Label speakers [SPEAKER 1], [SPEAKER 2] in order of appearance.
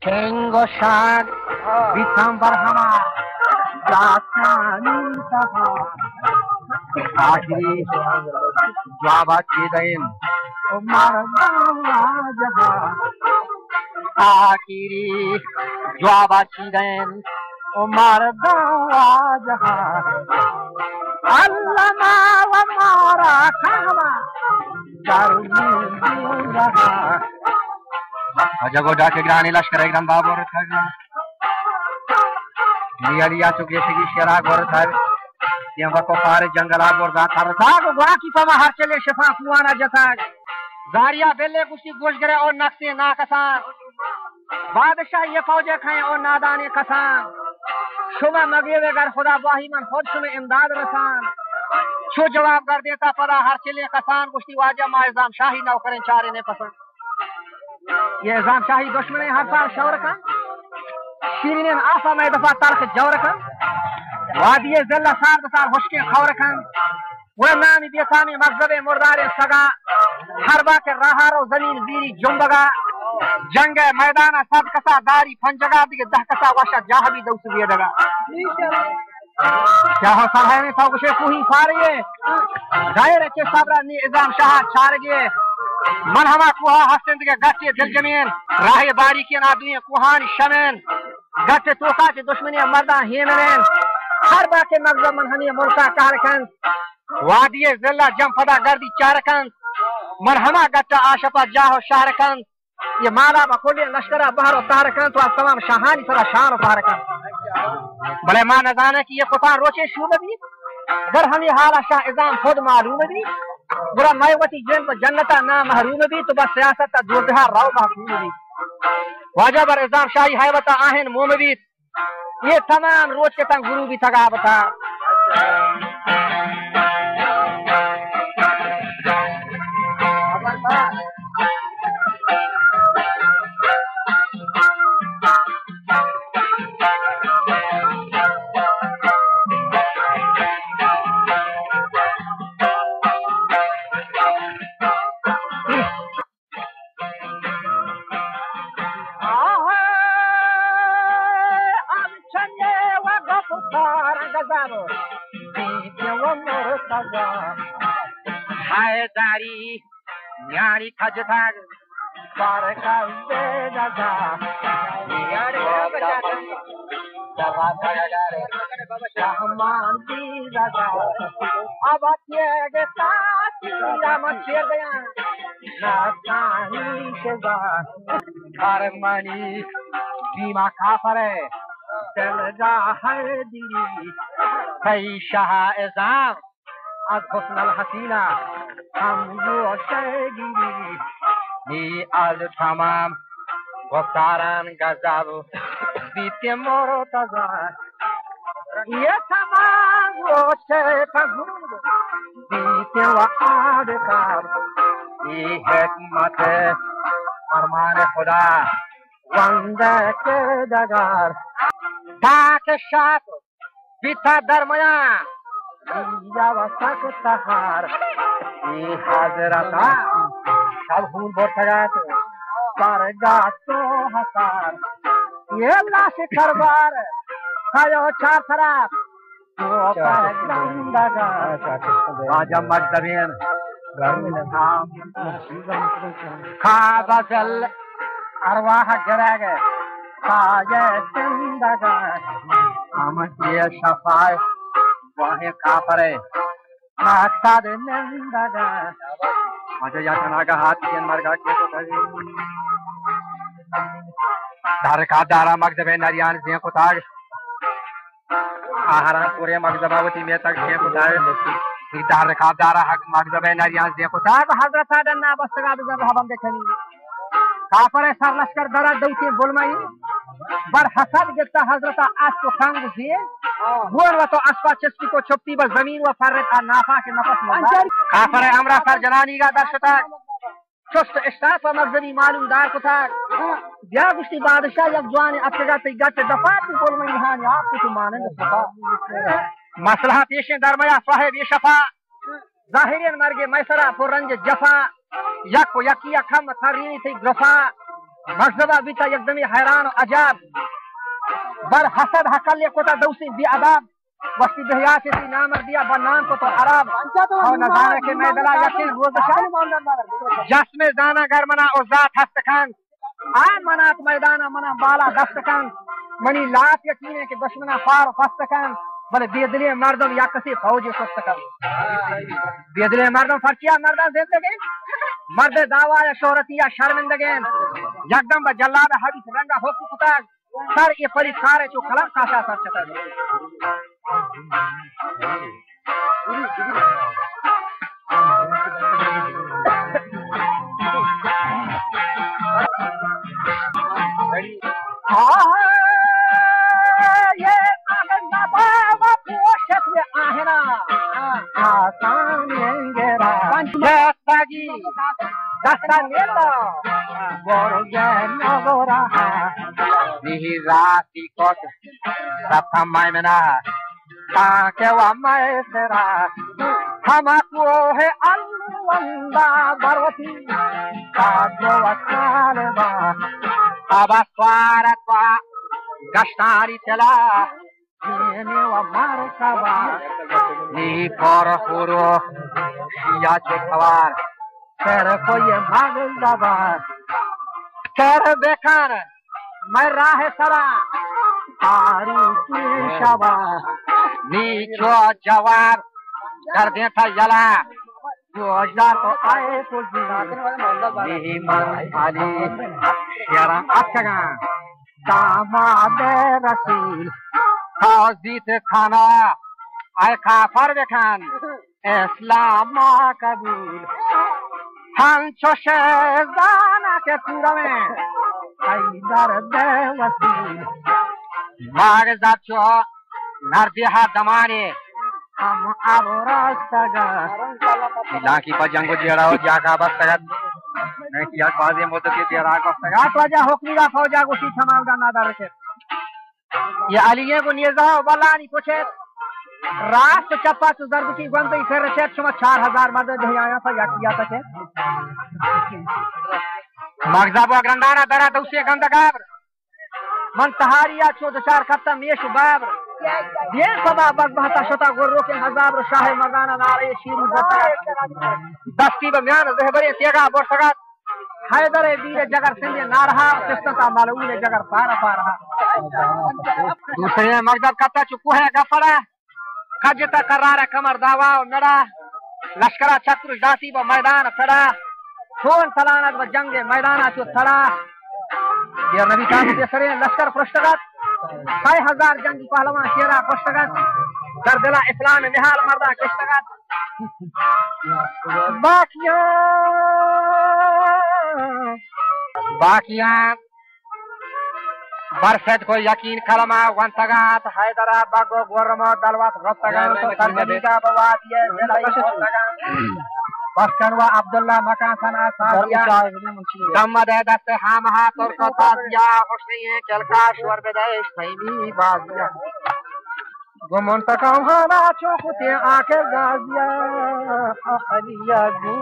[SPEAKER 1] Tengo shag, bitam barhama, jasani taha. Akiri, jawab kidain, Umar jaha. Akiri, jawab kidain, Umar jaha. Allah ma wa mara kama, darmi jaha. Jago डाके गिराने लश्कर एकदम बाब और था लिया लिया चुके थे कि शराब और था ये वको फारे जंगला और दा था तो गुआ की पमा हर चले शफा कुआना जता जारिया बेले कुछ गोश करे और नक्शे ना कसान बादशाह ये फौजे खाए और नादाने कसान शुमा मगे अगर खुदा वाही मन खुद शुमे इमदाद रसान छो जवाब कर देता पड़ा हर चले कसान कुश्ती वाजा माइजाम शाही नौकरें चारे ने पसंद ये जाम शाही दुश्मन हर साल शौर का शीरीन आफा में दफा तारख जौर का वादी जिला सार दसार हुश्के खौर का वो नामी बेसामी मकसद मुर्दार सगा हरबा के रहारो जमीन बीरी जुम्बगा जंग मैदान सब कसा दारी फंजगा दिगे दह कसा वाशा जाहबी दौस दिए दगा क्या हो सर है ने सब कुछ कुही फारिए दायरे के सबरा नी इजाम शाह छारगे मन हमा कुहा हसन के गट्टे दिल जमीन राहे बारी के ना दुए कुहान शमन गट्टे तोका के दुश्मनी मर्दा हेमन हर बा के मगज मन हनी मुल्का कारकन वादी जिला जमफदा गर्दी चारकन मन हमा गट्टा आशपा जाहो शारकन ये माला बकोले लश्करा बहरो तारकन तो तमाम शाहानी सरा शान तारकन भले मां न जाने कि ये कुफार रोचे शूबदी दर हनी हाल शाह इजाम खुद मालूम दी बुरा मायवती जन पर जन्नता ना महरूम भी तो बस सियासत दोजहा राव महफूज भी वाजा बर इजाम शाही हैवता आहन मोम भी ये तमाम रोज के तंग गुरु भी थगा बता Haidari, Nyari Kajatag, Baraka Vedaga, Nyari Kajatag, Shahman Dizaga, Abatia Sati, Ramachia, Nasani Sheva, Karmani, Bima Kafare, Telga Haidiri, Hey Shah Ezam. از حسن الحسینه هم یوشگیری نی از تمام گفتاران گذاب بیت مرتضی یه تمام روشه تزود بیت و آدکار ای حکمت فرمان خدا وانده که دگر تاک شاک بیت درمیان या वसा को तहार ये हाजरता सब खून बोतगात परगा तो हसार ये लाश खरबार खायो चार खराब तो गंदागा आजा मकदबियन नाम खा बजल अरवाह गिरागे खाये जिंदगा हम ये शफाए वाहे काफरे नाता दे नंदागा मुझे यातना का हाथ के मरगा के तो कभी दार का दारा मगजबे नरियान से को ताग आहारा पूरे मगजबावती में तक से को ताग दार का दारा हक मगजबे नरियान से को ताग हजरत आदना बसगा जब हम देखनी काफरे सर लश्कर दरा दौते बोलमाई बर हसद गिरता हजरत आज को खांग से गोर व तो आसपा चस्की को छपती बस जमीन व फरत नाफा के नफस मजार काफरे हमरा सर जनानी का दर्शता चुस्त इस्ताफ मगजरी मालूम दार को था ब्या गुस्ती बादशाह जब जवान अपगा ते गट दफा को बोल में हां आप तो माने मसला पेश दरमया साहिब ये शफा जाहिरन मरगे मैसरा पुरंज जफा यक यकिया खम थरीनी थी ग्रफा मकसदा बीता एकदम हैरान अजाब बर हसद हकल ये कोटा दौसी भी अदाब वक्ती दहिया से नाम दिया बनाम को तो अरब और नजारे के मैदला यकीन रोज जस्म जाना घर मना और जात हस्तखान आन मनात मैदाना मना बाला दस्तखान मनी लात यकीन के दुश्मना फार फस्तखान बले बेदले मर्दम या कसी फौज फस्तखान बेदले मर्दम फर्किया मर्दम जिंदगी मर्द दावा या शोहरती या शर्मिंदगी यकदम जल्लाद हदीस रंगा होकी कुता सर ये परी सारे जो कलम काशा सर चता ये बाबा पोषक में आहना आसान लेंगेरा पंचगी दस्ता नेता बोरगे नगोरा निही राती कोट सफा मायमना ताके वा मैसरा हमको है अलवंदा बरवती ताको वसालबा अबा स्वारत वा गश्तारी चला ने वा मारकबा नी पर पुरो या चोखवार कर कोई मांगल दबा कर बेकार मैं राह सरा तारू की शबा नीचो जवाब कर दे था जला योजना तो आए तो जी मन आली शेरा अच्छा दामाद रसूल हाजित खाना आए खाफर बेखान इस्लाम कबूल हम शहजाना के पूरा में हैदर दे वसील माग जाचो नरदिहा दमाने हम अब रास्तगा लाकी पजंगो जेड़ा हो जाका बस्तगत नहीं किया बाजे मोद के जेड़ा को सगा प्रजा हुक्मीगा फौजा को सी थमावदा नादा रखे ये अलीये को निजा बलानी पूछे राष्ट्र चप्पा तो दर्द की गंदी फिर से छमा 4000 मदद आया था या किया था मगजाबो ग्रंदाना दरा दौसे गंदगाब मन तहारिया 14 खत्म ये शुबाब ये सदा बगबहता शता गोरो के हजार शाह मर्दाना नारे शीरू बता दस्ती बम्यान जहबरे तेगा बोसगत हैदर वीर जगर सिंह नारहा किस्ता मालूम जगर पार पार दूसरे मगजब कत्ता चुकू है गफड़ा खजता करार कमर दावा नड़ा लश्करा चक्र जाती व मैदान खड़ा फोन सलानत व जंग मैदाना चो थड़ा ये नबी काबू के सरे लश्कर पृष्ठगत 6000 जंगी पहलवान शेरा पृष्ठगत दरदिला इस्लाम निहाल मर्दा किष्टगत बाकियां बरसत को यकीन कलमा वंतगात हैदरा बागो गोरमो दलवात रफ्तगान तो तरजमी का बवात ये बस्करवा अब्दुल्ला मकान सना सादिया दम्मद दस्त हम हाथ और को ताजिया हुस्निये चलका स्वर बेदेश सैमी बाजिया गुमन तकम हाना चोकुते आखिर गाजिया अलिया गू